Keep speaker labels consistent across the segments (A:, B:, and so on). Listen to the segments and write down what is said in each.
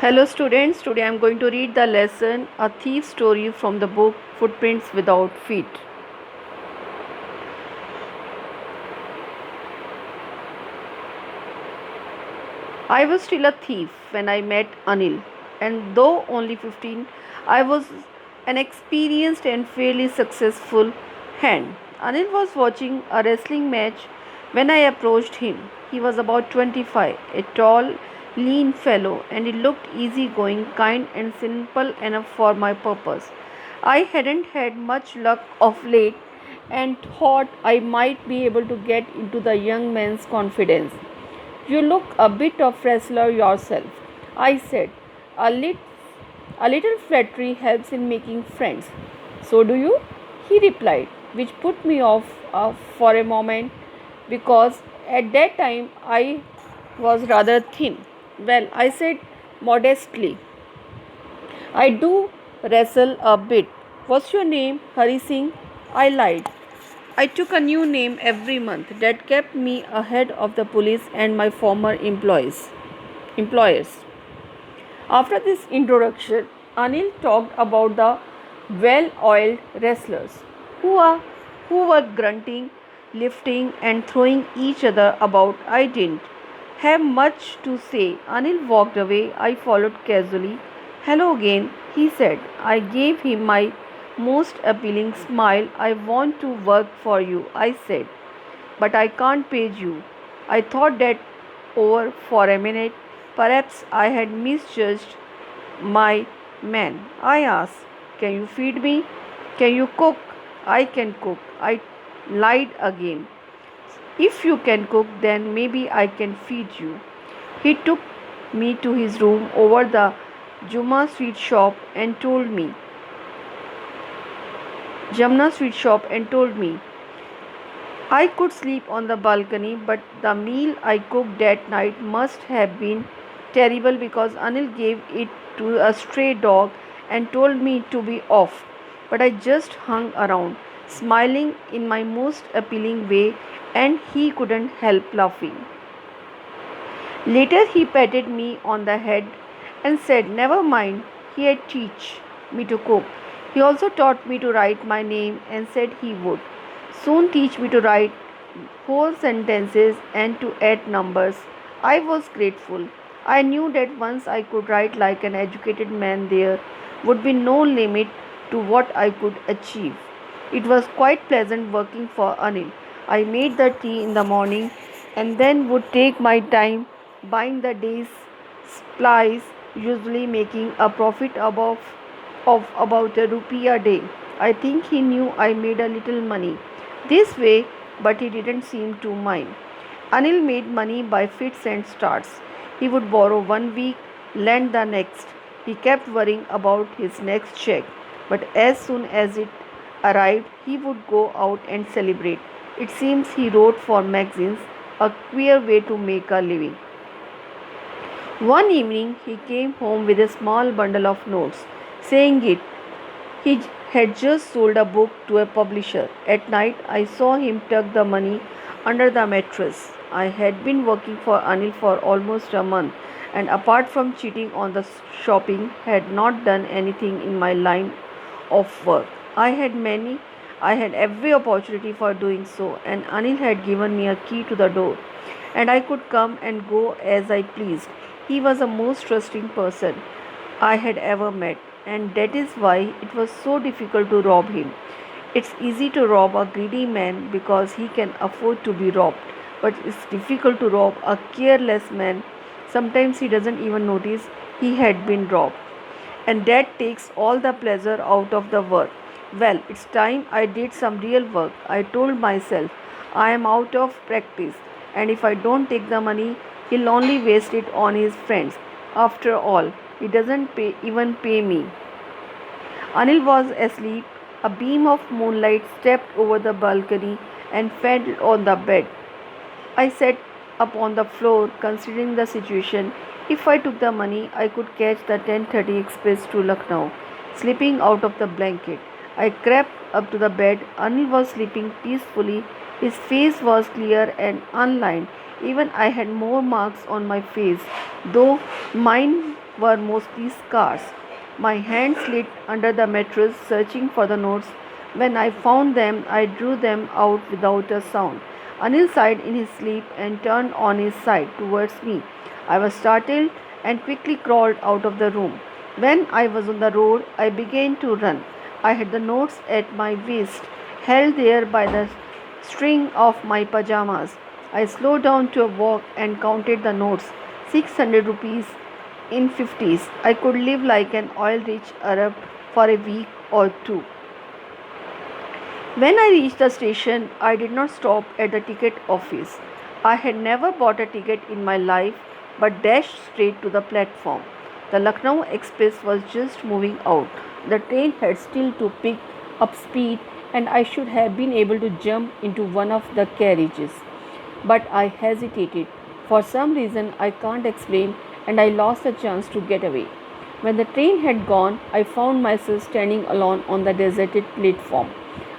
A: Hello students, today I am going to read the lesson A Thief's Story from the book Footprints Without Feet. I was still a thief when I met Anil, and though only 15, I was an experienced and fairly successful hand. Anil was watching a wrestling match when I approached him. He was about 25, a tall, lean fellow, and he looked easygoing, kind, and simple enough for my purpose. I hadn't had much luck of late and thought I might be able to get into the young man's confidence. You look a bit of wrestler yourself, I said. A, lit- a little flattery helps in making friends. So do you? He replied, which put me off for a moment because at that time I was rather thin. Well, I said modestly, I do wrestle a bit. What's your name? Hari Singh? I lied. I took a new name every month that kept me ahead of the police and my former employers. After this introduction, Anil talked about the well-oiled wrestlers who are who were grunting, lifting and throwing each other about. I didn't have much to say. Anil walked away. I followed casually. Hello again, he said. I gave him my most appealing smile. I want to work for you, I said, but I can't pay you. I thought that over for a minute. Perhaps I had misjudged my man. I asked, can you feed me? Can you cook? I can cook. I lied again. If you can cook, then maybe I can feed you. He took me to his room over the Juma sweet shop and told me, Jamna sweet shop and told me I could sleep on the balcony, but the meal I cooked that night must have been terrible because Anil gave it to a stray dog and told me to be off. But I just hung around, smiling in my most appealing way, and he couldn't help laughing. Later, he patted me on the head and said, never mind, he'd teach me to cook. He also taught me to write my name and said he would soon teach me to write whole sentences and to add numbers. I was grateful. I knew that once I could write like an educated man, there would be no limit to what I could achieve. It was quite pleasant working for Anil. I made the tea in the morning and then would take my time buying the day's supplies, usually making a profit of about a rupee a day. I think he knew I made a little money this way, but he didn't seem to mind. Anil made money by fits and starts. He would borrow 1 week, lend the next. He kept worrying about his next check, but as soon as it arrived, he would go out and celebrate. It seems he wrote for magazines, a queer way to make a living. One evening, he came home with a small bundle of notes, saying he had just sold a book to a publisher. At night, I saw him tuck the money under the mattress. I had been working for Anil for almost a month, and apart from cheating on the shopping, had not done anything in my line of work. I had every opportunity for doing so, and Anil had given me a key to the door, and I could come and go as I pleased. He was the most trusting person I had ever met, and that is why it was so difficult to rob him. It's easy to rob a greedy man because he can afford to be robbed, but it's difficult to rob a careless man. Sometimes he doesn't even notice he had been robbed, and that takes all the pleasure out of the work. Well, it's time I did some real work. I told myself I am out of practice, and if I don't take the money, he'll only waste it on his friends. After all, he doesn't even pay me. Anil was asleep. A beam of moonlight stepped over the balcony and fell on the bed. I sat up on the floor, considering the situation. If I took the money, I could catch the 10:30 express to Lucknow. Slipping out of the blanket, I crept up to the bed. Anil was sleeping peacefully. His face was clear and unlined. Even I had more marks on my face, though mine were mostly scars. My hand slid under the mattress searching for the notes. When I found them, I drew them out without a sound. Anil sighed in his sleep and turned on his side towards me. I was startled and quickly crawled out of the room. When I was on the road, I began to run. I had the notes at my waist, held there by the string of my pajamas. I slowed down to a walk and counted the notes. 600 rupees in 50s. I could live like an oil rich Arab for a week or two. When I reached the station, I did not stop at the ticket office. I had never bought a ticket in my life but dashed straight to the platform. The Lucknow Express was just moving out. The train had still to pick up speed and I should have been able to jump into one of the carriages. But I hesitated. For some reason I can't explain, and I lost the chance to get away. When the train had gone, I found myself standing alone on the deserted platform.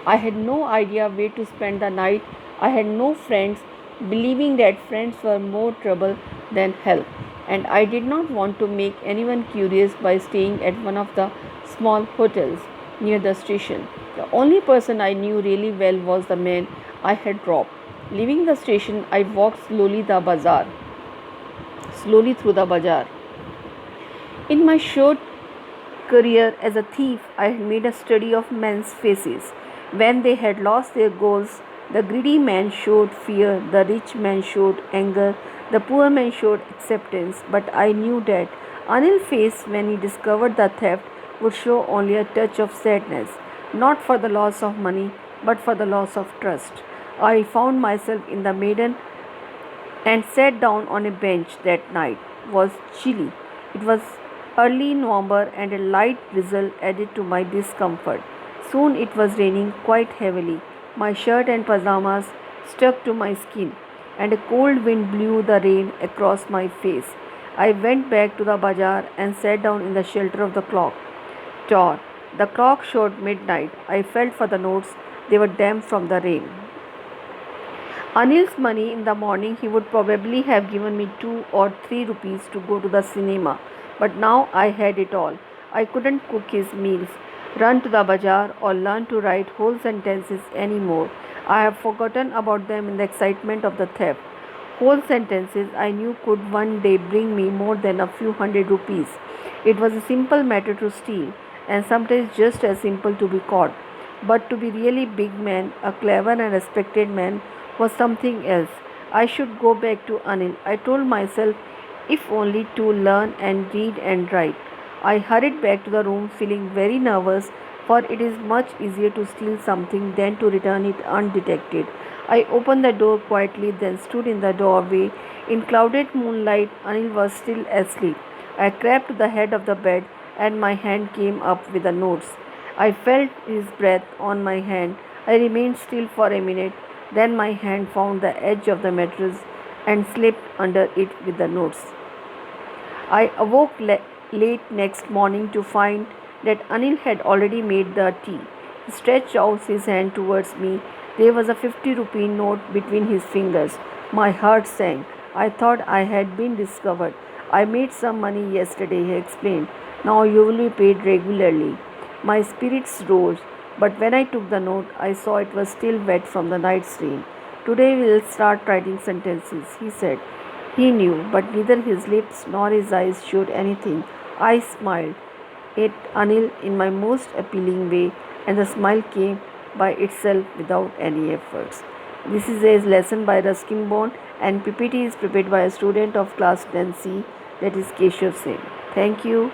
A: I had no idea where to spend the night. I had no friends, believing that friends were more trouble than help, and I did not want to make anyone curious by staying at one of the small hotels near the station. The only person I knew really well was the man I had robbed. Leaving the station, I walked slowly through the bazaar. In my short career as a thief, I had made a study of men's faces. When they had lost their goals, the greedy man showed fear, the rich man showed anger, the poor man showed acceptance. But I knew that Anil's face, when he discovered the theft, would show only a touch of sadness, not for the loss of money, but for the loss of trust. I found myself in the maiden and sat down on a bench. That night was chilly. It was early November and a light drizzle added to my discomfort. Soon it was raining quite heavily. My shirt and pajamas stuck to my skin, and a cold wind blew the rain across my face. I went back to the bazaar and sat down in the shelter of the clock tower. The clock showed midnight. I felt for the notes. They were damp from the rain. Anil's money in the morning, he would probably have given me 2 or 3 rupees to go to the cinema. But now I had it all. I couldn't cook his meals, run to the bazaar, or learn to write whole sentences anymore. I have forgotten about them in the excitement of the theft. Whole sentences I knew could one day bring me more than a few hundred rupees. It was a simple matter to steal, and sometimes just as simple to be caught. But to be really big man, a clever and respected man, was something else. I should go back to Anil, I told myself, if only to learn and read and write. I hurried back to the room feeling very nervous, for it is much easier to steal something than to return it undetected. I opened the door quietly, then stood in the doorway. In clouded moonlight, Anil was still asleep. I crept to the head of the bed and my hand came up with the notes. I felt his breath on my hand. I remained still for a minute. Then my hand found the edge of the mattress and slipped under it with the notes. I awoke late next morning to find that Anil had already made the tea. He stretched out his hand towards me. There was a 50 rupee note between his fingers. My heart sank. I thought I had been discovered. I made some money yesterday, he explained. Now you will be paid regularly. My spirits rose, but when I took the note, I saw it was still wet from the night's rain. Today we will start writing sentences, he said. He knew, but neither his lips nor his eyes showed anything. I smiled at Anil in my most appealing way, and the smile came by itself without any efforts. This is a lesson by Ruskin Bond, and PPT is prepared by a student of class 10C, that is Keshav Singh. Thank you.